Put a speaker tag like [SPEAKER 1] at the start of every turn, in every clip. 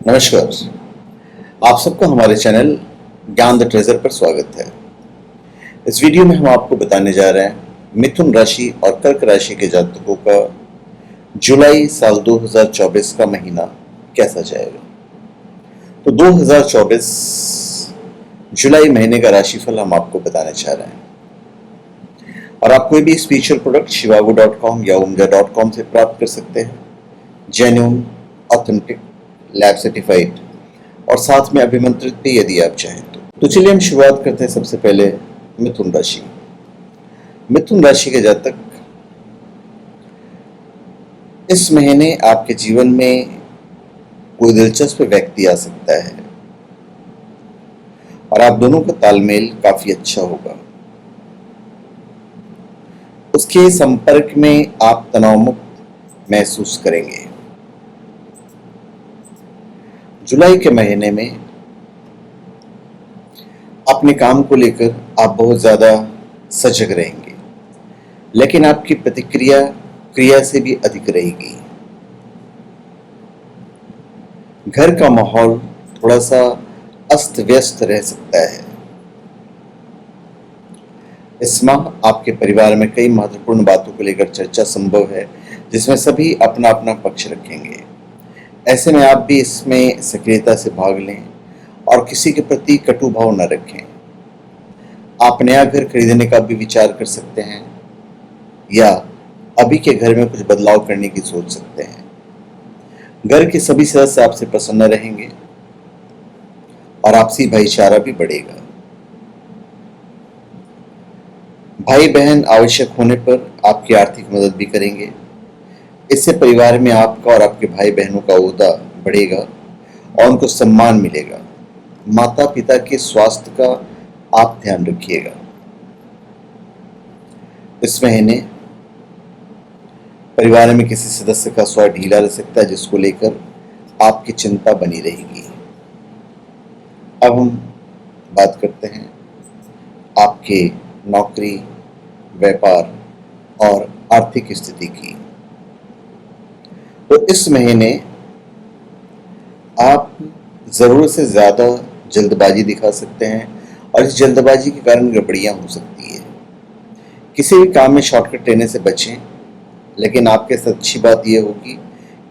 [SPEAKER 1] नमस्कार। आप सबको हमारे चैनल ज्ञान द ट्रेजर पर स्वागत है। इस वीडियो में हम आपको बताने जा रहे हैं मिथुन राशि और कर्क राशि के जातकों का जुलाई साल 2024 का महीना कैसा जाएगा। तो 2024 जुलाई महीने का राशिफल हम आपको बताने जा रहे हैं और आप कोई भी स्पिरिचुअल प्रोडक्ट shivago.com या umja.com से प्राप्त कर सकते हैं। जेन्युइन, ऑथेंटिक, लैब सर्टिफाइड और साथ में अभिमंत्रित भी यदि आप चाहें तो चलिए हम शुरुआत करते हैं। सबसे पहले मिथुन राशि। मिथुन राशि के जातक, इस महीने आपके जीवन में कोई दिलचस्प व्यक्ति आ सकता है और आप दोनों का तालमेल काफी अच्छा होगा। उसके संपर्क में आप तनावमुक्त महसूस करेंगे। जुलाई के महीने में अपने काम को लेकर आप बहुत ज्यादा सजग रहेंगे, लेकिन आपकी प्रतिक्रिया क्रिया से भी अधिक रहेगी। घर का माहौल थोड़ा सा अस्त व्यस्त रह सकता है। इस माह आपके परिवार में कई महत्वपूर्ण बातों को लेकर चर्चा संभव है, जिसमें सभी अपना अपना पक्ष रखेंगे। ऐसे में आप भी इसमें सक्रियता से भाग लें और किसी के प्रति कटु भाव न रखें। आप नया घर खरीदने का भी विचार कर सकते हैं या अभी के घर में कुछ बदलाव करने की सोच सकते हैं। घर के सभी सदस्य आपसे प्रसन्न रहेंगे और आपसी भाईचारा भी बढ़ेगा। भाई बहन आवश्यक होने पर आपकी आर्थिक मदद भी करेंगे। इससे परिवार में आपका और आपके भाई बहनों का ओहदा बढ़ेगा और उनको सम्मान मिलेगा। माता पिता के स्वास्थ्य का आप ध्यान रखिएगा। इस महीने परिवार में किसी सदस्य का स्वास्थ्य ढीला रह सकता है, जिसको लेकर आपकी चिंता बनी रहेगी। अब हम बात करते हैं आपके नौकरी, व्यापार और आर्थिक स्थिति की। तो इस महीने आप जरूरत से ज्यादा जल्दबाजी दिखा सकते हैं और इस जल्दबाजी के कारण गड़बड़ियां हो सकती है। किसी भी काम में शॉर्टकट लेने से बचें, लेकिन आपके साथ अच्छी बात यह होगी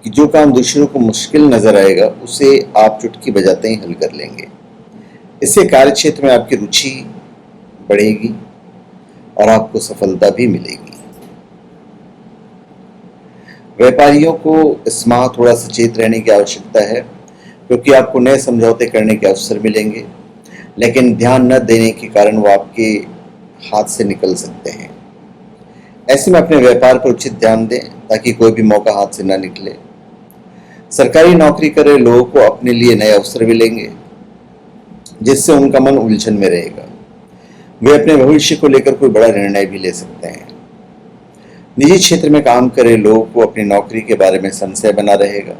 [SPEAKER 1] कि जो काम दूसरों को मुश्किल नजर आएगा उसे आप चुटकी बजाते ही हल कर लेंगे। इससे कार्य क्षेत्र में आपकी रुचि बढ़ेगी और आपको सफलता भी मिलेगी। व्यापारियों को इस माह थोड़ा सचेत रहने की आवश्यकता है, क्योंकि आपको नए समझौते करने के अवसर मिलेंगे, लेकिन ध्यान न देने के कारण वो आपके हाथ से निकल सकते हैं। ऐसे में अपने व्यापार पर उचित ध्यान दें ताकि कोई भी मौका हाथ से न निकले। सरकारी नौकरी कर रहे लोगों को अपने लिए नए अवसर मिलेंगे, जिससे उनका मन उलझन में रहेगा। वे अपने भविष्य को लेकर कोई बड़ा निर्णय भी ले सकते हैं। निजी क्षेत्र में काम कर रहे लोगों को अपनी नौकरी के बारे में संशय बना रहेगा,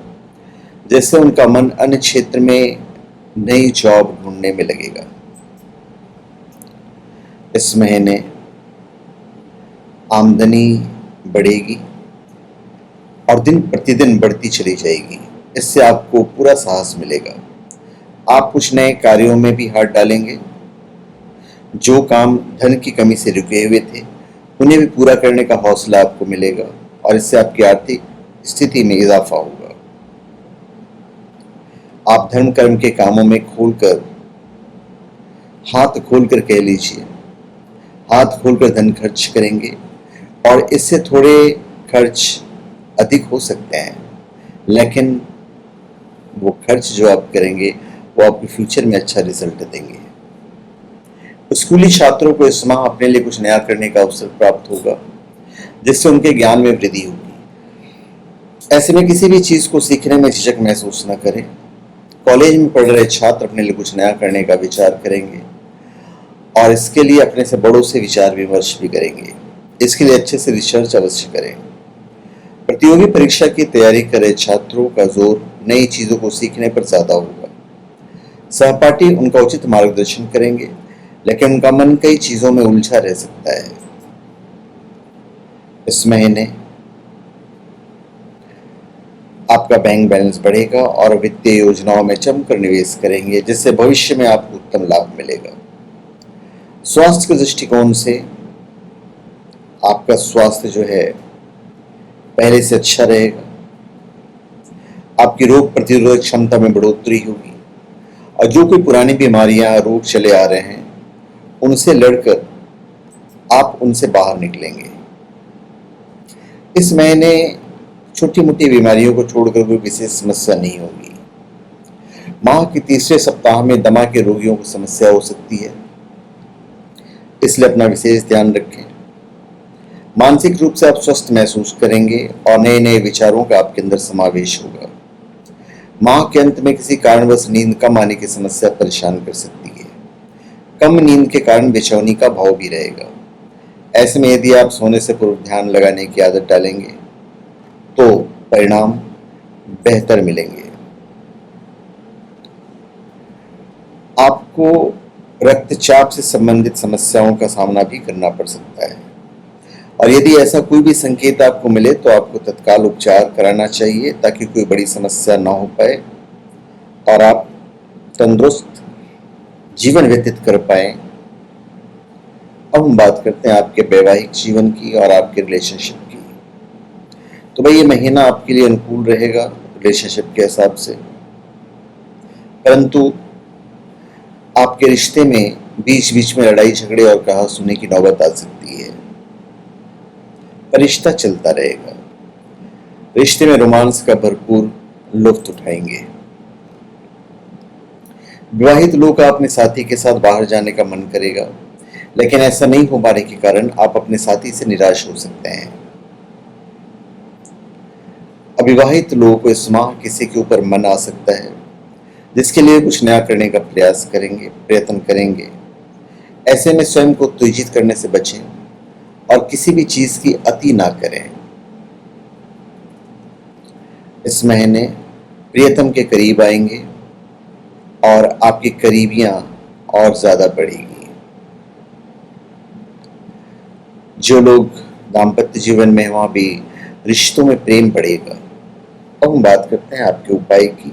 [SPEAKER 1] जिससे उनका मन अन्य क्षेत्र में नई जॉब ढूंढने में लगेगा। इस महीने आमदनी बढ़ेगी और दिन प्रतिदिन बढ़ती चली जाएगी। इससे आपको पूरा साहस मिलेगा। आप कुछ नए कार्यों में भी हाथ डालेंगे। जो काम धन की कमी से रुके हुए थे उन्हें भी पूरा करने का हौसला आपको मिलेगा और इससे आपकी आर्थिक स्थिति में इजाफा होगा। आप धर्म कर्म के कामों में हाथ खोलकर कह लीजिए, हाथ खोलकर धन खर्च करेंगे और इससे थोड़े खर्च अधिक हो सकते हैं, लेकिन वो खर्च जो आप करेंगे वो आपके फ्यूचर में अच्छा रिजल्ट देंगे। स्कूली छात्रों को इस माह अपने लिए कुछ नया करने का अवसर प्राप्त होगा, जिससे उनके ज्ञान में वृद्धि होगी। ऐसे में किसी भी चीज को सीखने में झिझक महसूस न करें। कॉलेज में पढ़ रहे छात्र अपने लिए कुछ नया करने का विचार करेंगे और इसके लिए अपने से बड़ों से विचार विमर्श भी करेंगे। इसके लिए अच्छे से रिसर्च अवश्य करें। प्रतियोगी परीक्षा की तैयारी कर रहे छात्रों का जोर नई चीजों को सीखने पर ज्यादा होगा। सहपाठी उनका उचित मार्गदर्शन करेंगे, लेकिन उनका मन कई चीजों में उलझा रह सकता है। इस महीने आपका बैंक बैलेंस बढ़ेगा और वित्तीय योजनाओं में जमकर निवेश करेंगे, जिससे भविष्य में आपको उत्तम लाभ मिलेगा। स्वास्थ्य के दृष्टिकोण से आपका स्वास्थ्य जो है पहले से अच्छा रहेगा। आपकी रोग प्रतिरोधक क्षमता में बढ़ोतरी होगी और जो कोई पुरानी बीमारियां, रोग चले आ रहे हैं, उनसे लड़कर आप उनसे बाहर निकलेंगे। इस महीने छोटी मोटी बीमारियों को छोड़कर कोई विशेष समस्या नहीं होगी। माह के तीसरे सप्ताह में दमा के रोगियों को समस्या हो सकती है, इसलिए अपना विशेष ध्यान रखें। मानसिक रूप से आप स्वस्थ महसूस करेंगे और नए नए विचारों का आपके अंदर समावेश होगा। माह के अंत में किसी कारणवश नींद कम आने की समस्या परेशान कर सकती है। कम नींद के कारण बेचैनी का भाव भी रहेगा। ऐसे में यदि आप सोने से पूर्व ध्यान लगाने की आदत डालेंगे तो परिणाम बेहतर मिलेंगे। आपको रक्तचाप से संबंधित समस्याओं का सामना भी करना पड़ सकता है और यदि ऐसा कोई भी संकेत आपको मिले तो आपको तत्काल उपचार कराना चाहिए ताकि कोई बड़ी समस्या ना हो पाए और आप तंदुरुस्त जीवन व्यतीत कर पाए। अब हम बात करते हैं आपके वैवाहिक जीवन की और आपके रिलेशनशिप की। तो भाई ये महीना आपके लिए अनुकूल रहेगा रिलेशनशिप के हिसाब से, परंतु आपके रिश्ते में बीच बीच में लड़ाई झगड़े और कहा सुनी की नौबत आ सकती है, पर रिश्ता चलता रहेगा। रिश्ते में रोमांस का भरपूर लुत्फ उठाएंगे। विवाहित लोग का अपने साथी के साथ बाहर जाने का मन करेगा, लेकिन ऐसा नहीं हो पाने के कारण आप अपने साथी से निराश हो सकते हैं। अविवाहित लोगों को इस माह किसी के ऊपर मन आ सकता है, जिसके लिए कुछ नया करने का प्रयत्न करेंगे। ऐसे में स्वयं को उत्तेजित करने से बचें और किसी भी चीज की अति ना करें। इस महीने प्रियतम के करीब आएंगे और आपकी करीबियां और ज्यादा बढ़ेगी। जो लोग दाम्पत्य जीवन में हैं वहां भी रिश्तों में प्रेम बढ़ेगा। अब हम बात करते हैं आपके उपाय की।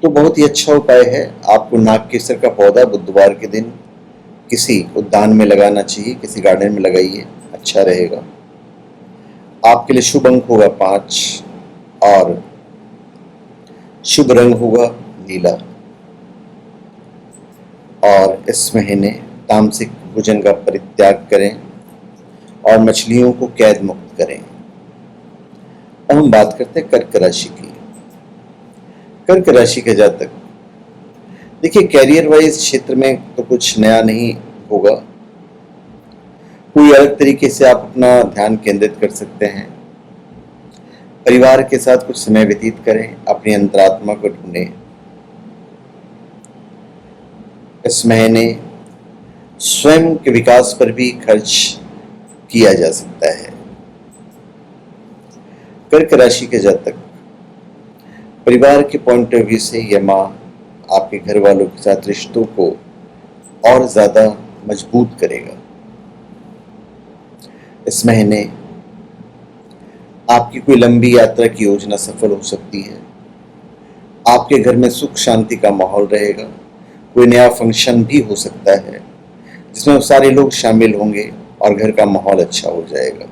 [SPEAKER 1] तो बहुत ही अच्छा उपाय है, आपको नाग केसर का पौधा बुधवार के दिन किसी उद्यान में लगाना चाहिए, किसी गार्डन में लगाइए, अच्छा रहेगा। आपके लिए शुभ अंक होगा 5 और शुभ रंग होगा नीला। और इस महीने तामसिक भोजन का परित्याग करें और मछलियों को कैद मुक्त करें। अब हम बात करते हैं कर्क राशि की। कर्क राशि के जातक, देखिए कैरियर वाइज क्षेत्र में तो कुछ नया नहीं होगा। कोई अलग तरीके से आप अपना ध्यान केंद्रित कर सकते हैं। परिवार के साथ कुछ समय व्यतीत करें, अपनी अंतरात्मा को ढूंढें। इस महीने स्वयं के विकास पर भी खर्च किया जा सकता है। कर्क राशि के जातक, परिवार के पॉइंट ऑफ व्यू से यह माह आपके घर वालों के साथ रिश्तों को और ज्यादा मजबूत करेगा। इस महीने आपकी कोई लंबी यात्रा की योजना सफल हो सकती है। आपके घर में सुख शांति का माहौल रहेगा। कोई नया फंक्शन भी हो सकता है जिसमें सारे लोग शामिल होंगे और घर का माहौल अच्छा हो जाएगा।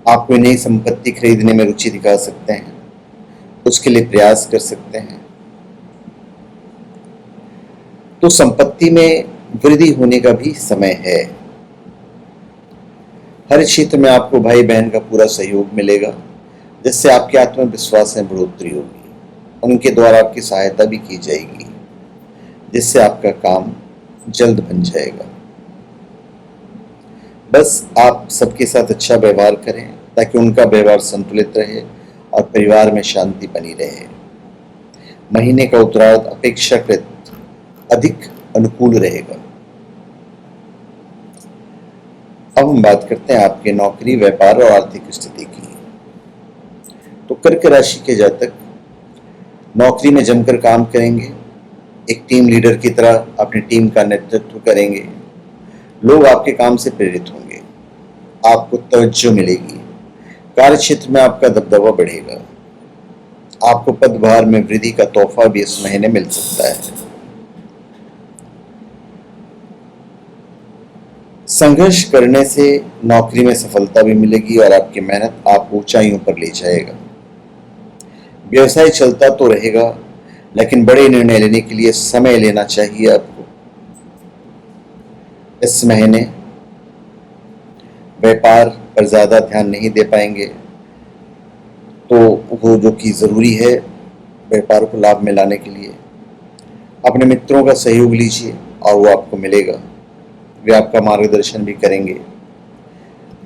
[SPEAKER 1] आप कोई नई संपत्ति खरीदने में रुचि दिखा सकते हैं, उसके लिए प्रयास कर सकते हैं। तो संपत्ति में वृद्धि होने का भी समय है। हर क्षेत्र में आपको भाई बहन का पूरा सहयोग मिलेगा, जिससे आपके आत्मविश्वास में बढ़ोतरी होगी। उनके द्वारा आपकी सहायता भी की जाएगी, जिससे आपका काम जल्द बन जाएगा। बस आप सबके साथ अच्छा व्यवहार करें ताकि उनका व्यवहार संतुलित रहे और परिवार में शांति बनी रहे। महीने का उत्तरार्ध अपेक्षाकृत अधिक अनुकूल रहेगा। अब हम बात करते हैं आपके नौकरी, व्यापार और आर्थिक स्थिति की। तो कर्क राशि के जातक नौकरी में जमकर काम करेंगे, एक टीम लीडर की तरह अपनी टीम का नेतृत्व करेंगे। लोग आपके काम से प्रेरित होंगे, आपको तवज्जो मिलेगी। कार्य क्षेत्र में आपका दबदबा बढ़ेगा। आपको पदभार में वृद्धि का तोहफा भी इस महीने मिल सकता है। संघर्ष करने से नौकरी में सफलता भी मिलेगी और आपकी मेहनत आपको ऊंचाइयों पर ले जाएगा। व्यवसाय चलता तो रहेगा, लेकिन बड़े निर्णय लेने के लिए समय लेना चाहिए आपको। इस महीने व्यापार पर ज़्यादा ध्यान नहीं दे पाएंगे, तो वो जो कि ज़रूरी है व्यापार को लाभ में लाने के लिए अपने मित्रों का सहयोग लीजिए और वो आपको मिलेगा। वे आपका मार्गदर्शन भी करेंगे।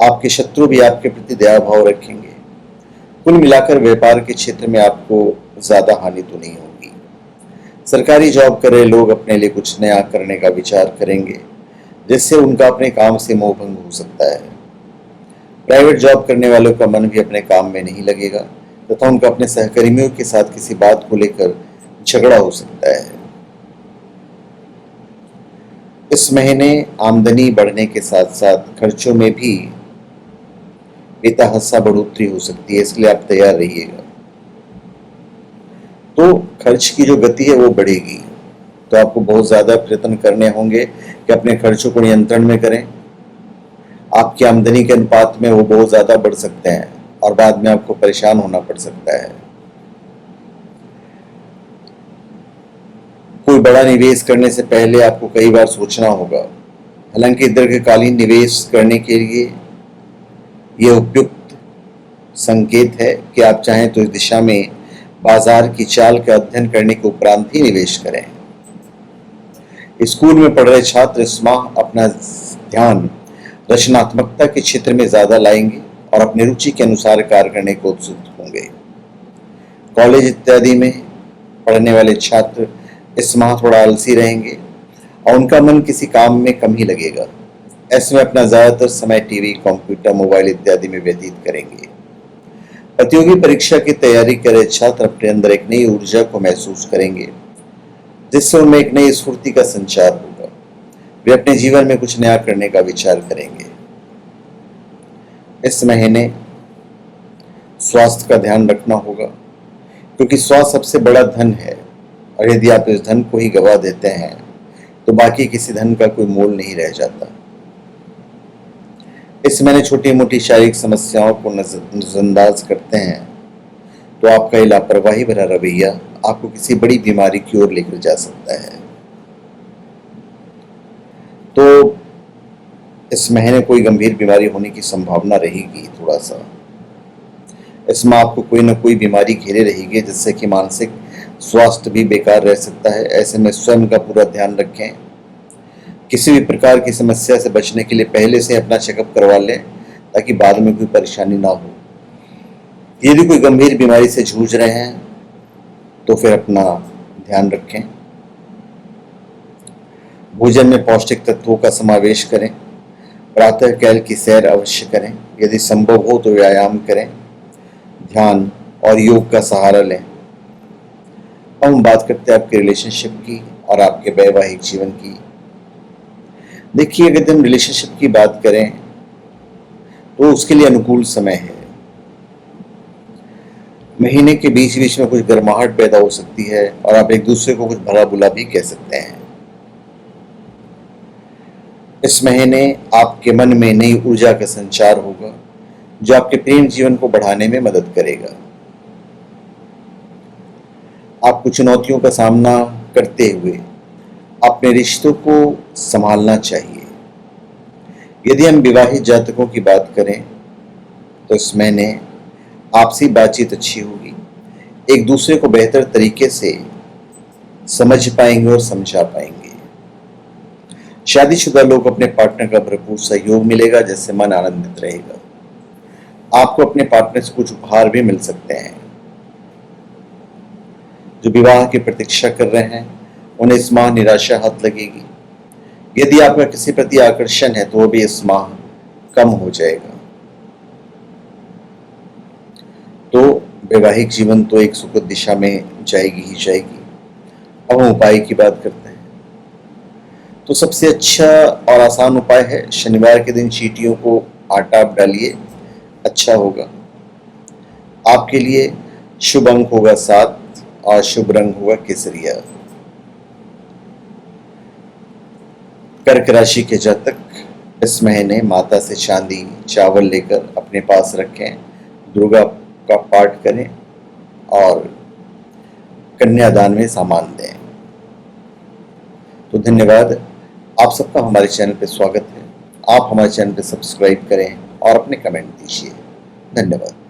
[SPEAKER 1] आपके शत्रु भी आपके प्रति दया भाव रखेंगे। कुल मिलाकर व्यापार के क्षेत्र में आपको ज़्यादा हानि तो नहीं होगी। सरकारी जॉब कर रहे लोग अपने लिए कुछ नया करने का विचार करेंगे, जिससे उनका अपने काम से मोह भंग हो सकता है। प्राइवेट जॉब करने वालों का मन भी अपने काम में नहीं लगेगा तथा उनका अपने सहकर्मियों के साथ किसी बात को लेकर झगड़ा हो सकता है। इस महीने आमदनी बढ़ने के साथ साथ खर्चों में भी बेतहाशा बढ़ोतरी हो सकती है, इसलिए आप तैयार रहिएगा। तो खर्च की जो गति है वो बढ़ेगी, तो आपको बहुत ज़्यादा प्रयत्न करने होंगे कि अपने खर्चों को नियंत्रण में करें। आपकी आमदनी के अनुपात में वो बहुत ज़्यादा बढ़ सकते हैं और बाद में आपको परेशान होना पड़ सकता है। कोई बड़ा निवेश करने से पहले आपको कई बार सोचना होगा। हालांकि दीर्घकालीन निवेश करने के लिए यह उपयुक्त संकेत है कि आप चाहें तो इस दिशा में बाजार की चाल का अध्ययन करने के उपरांत ही निवेश करें। स्कूल में पढ़ रहे छात्र इस माह अपना ध्यान रचनात्मकता के क्षेत्र में ज़्यादा लाएंगे और अपनी रुचि के अनुसार कार्य करने को उत्सुक होंगे। कॉलेज इत्यादि में पढ़ने वाले छात्र इस माह थोड़ा आलसी रहेंगे और उनका मन किसी काम में कम ही लगेगा। ऐसे में अपना ज़्यादातर समय टीवी, कंप्यूटर, मोबाइल इत्यादि में व्यतीत करेंगे। प्रतियोगी परीक्षा की तैयारी कर रहे छात्र अपने अंदर एक नई ऊर्जा को महसूस करेंगे, जिससे उनमें एक नई स्फूर्ति का संचार होगा। वे अपने जीवन में कुछ नया करने का विचार करेंगे। इस महीने स्वास्थ्य का ध्यान रखना होगा, क्योंकि स्वास्थ्य सबसे बड़ा धन है और यदि आप इस धन को ही गवा देते हैं तो बाकी किसी धन का कोई मोल नहीं रह जाता। इस महीने छोटी मोटी शारीरिक समस्याओं को नजरअंदाज करते हैं तो आपका ये लापरवाही भरा रवैया आपको किसी बड़ी बीमारी की ओर लेकर जा सकता है। तो इस महीने कोई गंभीर बीमारी होने की संभावना रहेगी। थोड़ा सा इसमें आपको कोई ना कोई बीमारी घेरे रहेगी, जिससे कि मानसिक स्वास्थ्य भी बेकार रह सकता है। ऐसे में स्वयं का पूरा ध्यान रखें। किसी भी प्रकार की समस्या से बचने के लिए पहले से अपना चेकअप करवा लें, ताकि बाद में कोई परेशानी ना हो। यदि कोई गंभीर बीमारी से जूझ रहे हैं तो फिर अपना ध्यान रखें। भोजन में पौष्टिक तत्वों का समावेश करें। प्रातः काल की सैर अवश्य करें। यदि संभव हो तो व्यायाम करें। ध्यान और योग का सहारा लें। अब हम बात करते हैं आपके रिलेशनशिप की और आपके वैवाहिक जीवन की। देखिए, अगर हम रिलेशनशिप की बात करें तो उसके लिए अनुकूल समय है। महीने के बीच बीच में कुछ गर्माहट पैदा हो सकती है और आप एक दूसरे को कुछ भला बुला भी कह सकते हैं। इस महीने आपके मन में नई ऊर्जा का संचार होगा, जो आपके प्रेम जीवन को बढ़ाने में मदद करेगा। आपको चुनौतियों का सामना करते हुए अपने रिश्तों को संभालना चाहिए। यदि हम विवाहित जातकों की बात करें तो इस महीने आपसी बातचीत अच्छी होगी। एक दूसरे को बेहतर तरीके से समझ पाएंगे और समझा पाएंगे। शादीशुदा लोग अपने पार्टनर का भरपूर सहयोग मिलेगा, जिससे मन आनंदित रहेगा। आपको अपने पार्टनर से कुछ उपहार भी मिल सकते हैं। जो विवाह की प्रतीक्षा कर रहे हैं उन्हें इस माह निराशा हाथ लगेगी। यदि आपका किसी प्रति आकर्षण है तो वो भी इस माह कम हो जाएगा। तो वैवाहिक जीवन तो एक सुखद दिशा में जाएगी ही जाएगी। अब हम उपाय की बात करते हैं। तो सबसे अच्छा और आसान उपाय है, शनिवार के दिन चींटियों को आटा आप डालिए, अच्छा होगा। आपके लिए शुभ अंक होगा 7 और शुभ रंग होगा केसरिया। कर्क राशि के जातक इस महीने माता से चांदी चावल लेकर अपने पास रखें, दुर्गा का पाठ करें और कन्यादान में सामान दें। तो धन्यवाद, आप सबका हमारे चैनल पर स्वागत है। आप हमारे चैनल पर सब्सक्राइब करें और अपने कमेंट दीजिए। धन्यवाद।